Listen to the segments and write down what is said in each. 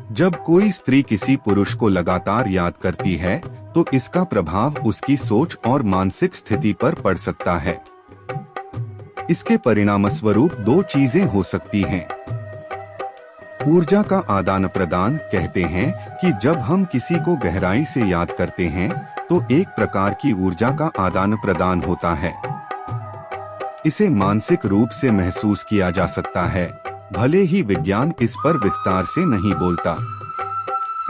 जब कोई स्त्री किसी पुरुष को लगातार याद करती है तो इसका प्रभाव उसकी सोच और मानसिक स्थिति पर पड़ सकता है। इसके परिणामस्वरूप दो चीजें हो सकती हैं। ऊर्जा का आदान प्रदान कहते हैं कि जब हम किसी को गहराई से याद करते हैं तो एक प्रकार की ऊर्जा का आदान प्रदान होता है। इसे मानसिक रूप से महसूस किया जा सकता है, भले ही विज्ञान इस पर विस्तार से नहीं बोलता।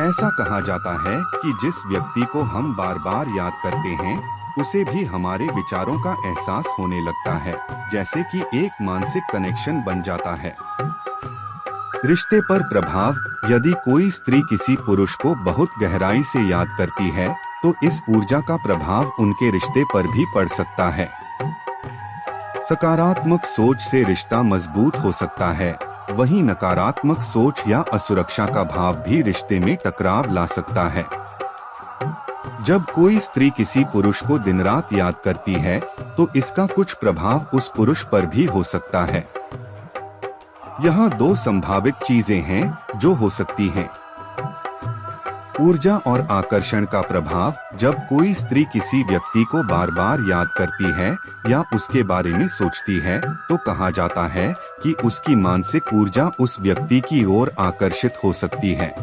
ऐसा कहा जाता है कि जिस व्यक्ति को हम बार बार याद करते हैं उसे भी हमारे विचारों का एहसास होने लगता है, जैसे कि एक मानसिक कनेक्शन बन जाता है। रिश्ते पर प्रभाव। यदि कोई स्त्री किसी पुरुष को बहुत गहराई से याद करती है तो इस ऊर्जा का प्रभाव उनके रिश्ते पर भी पड़ सकता है। सकारात्मक सोच से रिश्ता मजबूत हो सकता है, वहीं नकारात्मक सोच या असुरक्षा का भाव भी रिश्ते में टकराव ला सकता है। जब कोई स्त्री किसी पुरुष को दिन रात याद करती है तो इसका कुछ प्रभाव उस पुरुष पर भी हो सकता है। यहाँ दो संभावित चीजें हैं जो हो सकती हैं। ऊर्जा और आकर्षण का प्रभाव। जब कोई स्त्री किसी व्यक्ति को बार बार याद करती है या उसके बारे में सोचती है तो कहा जाता है कि उसकी मानसिक ऊर्जा उस व्यक्ति की ओर आकर्षित हो सकती है।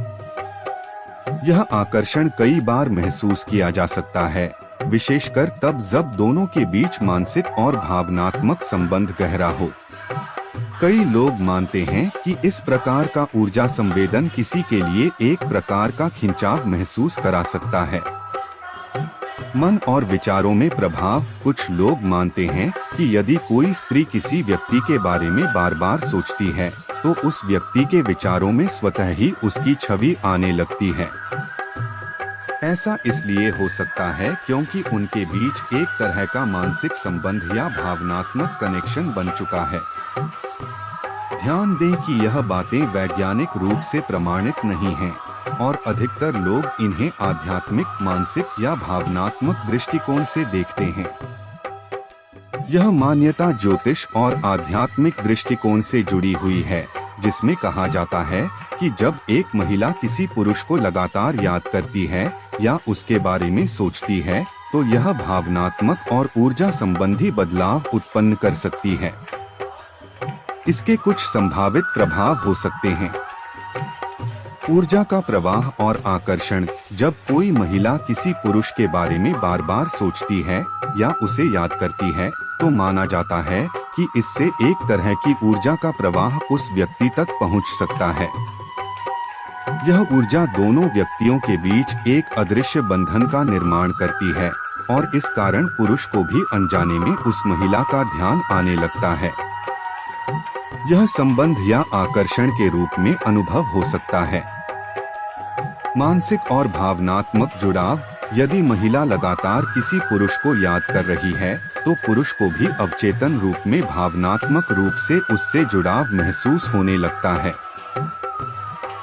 यह आकर्षण कई बार महसूस किया जा सकता है, विशेषकर तब जब दोनों के बीच मानसिक और भावनात्मक संबंध गहरा हो। कई लोग मानते हैं कि इस प्रकार का ऊर्जा संवेदन किसी के लिए एक प्रकार का खिंचाव महसूस करा सकता है। मन और विचारों में प्रभाव। कुछ लोग मानते हैं कि यदि कोई स्त्री किसी व्यक्ति के बारे में बार बार सोचती है तो उस व्यक्ति के विचारों में स्वतः ही उसकी छवि आने लगती है। ऐसा इसलिए हो सकता है क्योंकि उनके बीच एक तरह का मानसिक संबंध या भावनात्मक कनेक्शन बन चुका है। ध्यान दें कि यह बातें वैज्ञानिक रूप से प्रमाणित नहीं हैं और अधिकतर लोग इन्हें आध्यात्मिक, मानसिक या भावनात्मक दृष्टिकोण से देखते हैं। यह मान्यता ज्योतिष और आध्यात्मिक दृष्टिकोण से जुड़ी हुई है, जिसमें कहा जाता है कि जब एक महिला किसी पुरुष को लगातार याद करती है या उसके बारे में सोचती है तो यह भावनात्मक और ऊर्जा संबंधी बदलाव उत्पन्न कर सकती है। इसके कुछ संभावित प्रभाव हो सकते हैं। ऊर्जा का प्रवाह और आकर्षण। जब कोई महिला किसी पुरुष के बारे में बार बार सोचती है या उसे याद करती है तो माना जाता है कि इससे एक तरह की ऊर्जा का प्रवाह उस व्यक्ति तक पहुंच सकता है। यह ऊर्जा दोनों व्यक्तियों के बीच एक अदृश्य बंधन का निर्माण करती है और इस कारण पुरुष को भी अनजाने में उस महिला का ध्यान आने लगता है। यह संबंध या आकर्षण के रूप में अनुभव हो सकता है। मानसिक और भावनात्मक जुड़ाव। यदि महिला लगातार किसी पुरुष को याद कर रही है तो पुरुष को भी अवचेतन रूप में भावनात्मक रूप से उससे जुड़ाव महसूस होने लगता है।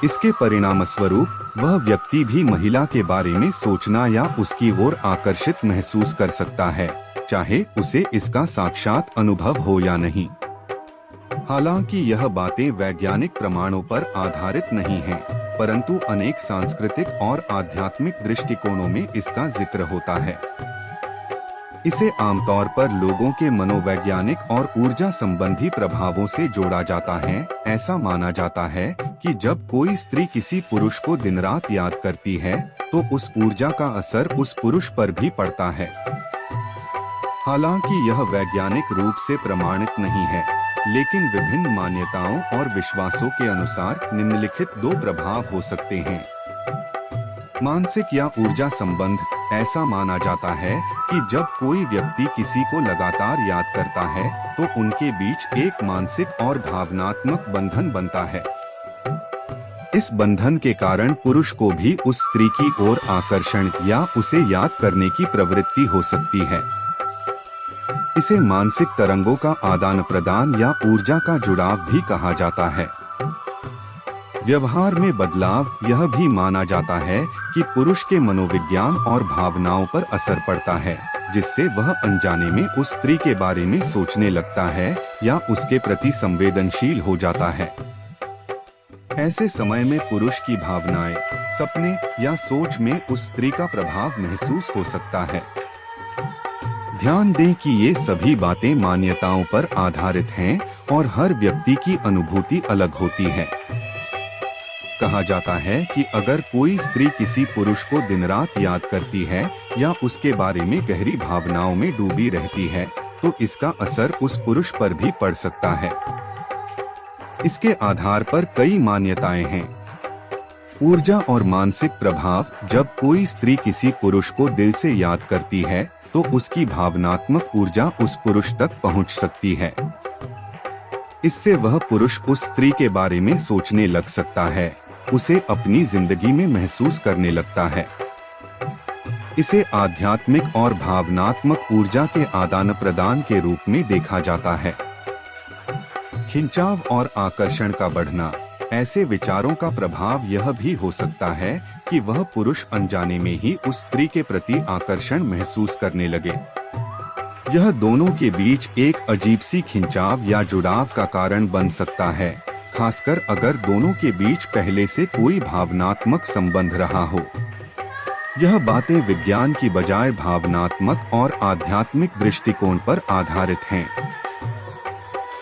इसके परिणामस्वरूप वह व्यक्ति भी महिला के बारे में सोचना या उसकी ओर आकर्षित महसूस कर सकता है, चाहे उसे इसका साक्षात अनुभव हो या नहीं। हालांकि यह बातें वैज्ञानिक प्रमाणों पर आधारित नहीं हैं, परंतु अनेक सांस्कृतिक और आध्यात्मिक दृष्टिकोणों में इसका जिक्र होता है। इसे आमतौर पर लोगों के मनोवैज्ञानिक और ऊर्जा संबंधी प्रभावों से जोड़ा जाता है। ऐसा माना जाता है कि जब कोई स्त्री किसी पुरुष को दिन रात याद करती है तो उस ऊर्जा का असर उस पुरुष पर भी पड़ता है। हालांकि यह वैज्ञानिक रूप से प्रमाणित नहीं है, लेकिन विभिन्न मान्यताओं और विश्वासों के अनुसार निम्नलिखित दो प्रभाव हो सकते हैं। मानसिक या ऊर्जा संबंध। ऐसा माना जाता है कि जब कोई व्यक्ति किसी को लगातार याद करता है तो उनके बीच एक मानसिक और भावनात्मक बंधन बनता है। इस बंधन के कारण पुरुष को भी उस स्त्री की ओर आकर्षण या उसे याद करने की प्रवृत्ति हो सकती है। इसे मानसिक तरंगों का आदान प्रदान या ऊर्जा का जुड़ाव भी कहा जाता है। व्यवहार में बदलाव। यह भी माना जाता है कि पुरुष के मनोविज्ञान और भावनाओं पर असर पड़ता है, जिससे वह अनजाने में उस स्त्री के बारे में सोचने लगता है या उसके प्रति संवेदनशील हो जाता है। ऐसे समय में पुरुष की भावनाएं, सपने या सोच में उस स्त्री का प्रभाव महसूस हो सकता है। ध्यान दें कि ये सभी बातें मान्यताओं पर आधारित हैं और हर व्यक्ति की अनुभूति अलग होती है। कहा जाता है कि अगर कोई स्त्री किसी पुरुष को दिन रात याद करती है या उसके बारे में गहरी भावनाओं में डूबी रहती है, तो इसका असर उस पुरुष पर भी पड़ सकता है। इसके आधार पर कई मान्यताएं हैं। ऊर्जा और मानसिक प्रभाव। जब कोई स्त्री किसी पुरुष को दिल से याद करती है, तो उसकी भावनात्मक ऊर्जा उस पुरुष तक पहुंच सकती है। इससे वह पुरुष उस स्त्री के बारे में सोचने लग सकता है, उसे अपनी जिंदगी में महसूस करने लगता है। इसे आध्यात्मिक और भावनात्मक ऊर्जा के आदान प्रदान के रूप में देखा जाता है। खिंचाव और आकर्षण का बढ़ना। ऐसे विचारों का प्रभाव यह भी हो सकता है कि वह पुरुष अनजाने में ही उस स्त्री के प्रति आकर्षण महसूस करने लगे। यह दोनों के बीच एक अजीब सी खिंचाव या जुड़ाव का कारण बन सकता है, खासकर अगर दोनों के बीच पहले से कोई भावनात्मक संबंध रहा हो। यह बातें विज्ञान की बजाय भावनात्मक और आध्यात्मिक दृष्टिकोण पर आधारित हैं।